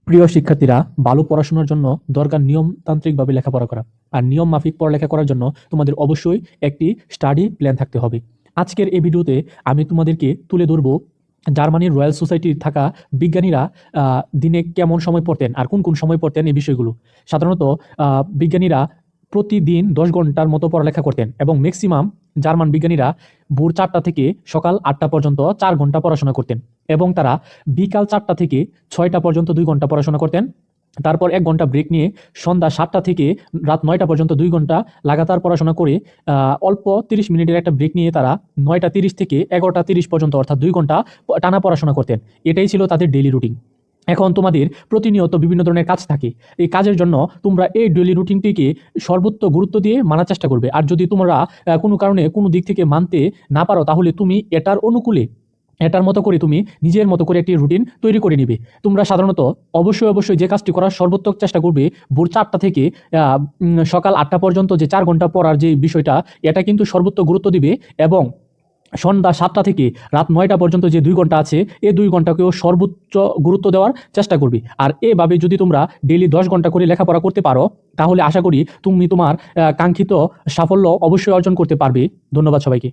প্রিয় শিক্ষার্থীরা, ভালো পড়াশোনার জন্য দরকার নিয়মতান্ত্রিকভাবে লেখাপড়া করা। আর নিয়ম মাফিক পড়ালেখা করার জন্য তোমাদের অবশ্যই একটি স্টাডি প্ল্যান থাকতে হবে। আজকের এই ভিডিওতে আমি তোমাদেরকে তুলে ধরবো জার্মানির রয়্যাল সোসাইটির থাকা বিজ্ঞানীরা দিনে কেমন সময় পড়তেন আর কোন কোন সময় পড়তেন এই বিষয়গুলো। সাধারণত বিজ্ঞানীরা প্রতিদিন 10 ঘন্টার মতো পড়ালেখা করতেন এবং ম্যাক্সিমাম জার্মান বিজ্ঞানীরা ভোর 4টা থেকে সকাল 8টা পর্যন্ত 4 ঘন্টা পড়াশোনা করতেন এবং তারা বিকাল 4টা থেকে 6টা পর্যন্ত 2 ঘন্টা পড়াশোনা করতেন। তারপর 1 ঘন্টা ব্রেক নিয়ে সন্ধ্যা 7টা থেকে রাত 9টা পর্যন্ত 2 ঘন্টা লাগাতার পড়াশোনা করে অল্প 30 মিনিটের একটা ব্রেক নিয়ে তারা 9টা 30 থেকে 11টা 30 পর্যন্ত অর্থাৎ 2 ঘন্টা টানা পড়াশোনা করতেন। এটাই ছিল তাদের ডেইলি রুটিন। এখন তোমাদের প্রতিনিয়ত বিভিন্ন ধরনের কাজ থাকে। এই কাজের জন্য তোমরা এই ডেইলি রুটিনটিকে সর্বোচ্চ গুরুত্ব দিয়ে মানার চেষ্টা করবে। আর যদি তোমরা কোনো কারণে কোনো দিক থেকে মানতে না পারো, তাহলে তুমি এটার অনুকূলে এটার মতো করে তুমি নিজের মতো করে একটি রুটিন তৈরি করে নিবে। তোমরা সাধারণত অবশ্যই যে কাজটি করার সর্বোত্তম চেষ্টা করবে, ভোর 4টা থেকে সকাল 8টা পর্যন্ত যে 4 ঘন্টা পড়ার যে বিষয়টা, এটা কিন্তু সর্বোচ্চ গুরুত্ব দিবে এবং সন্ধ্যা 7টা থেকে রাত 9টা পর্যন্ত যে 2 ঘন্টা আছে, এই 2 ঘন্টাকেও সর্বোচ্চ গুরুত্ব দেওয়ার চেষ্টা করবে। আর এভাবে যদি তোমরা ডেইলি 10 ঘন্টা করে লেখাপড়া করতে পারো, তাহলে আশা করি তুমি তোমার কাঙ্ক্ষিত সাফল্য অবশ্যই অর্জন করতে পারবে। ধন্যবাদ সবাইকে।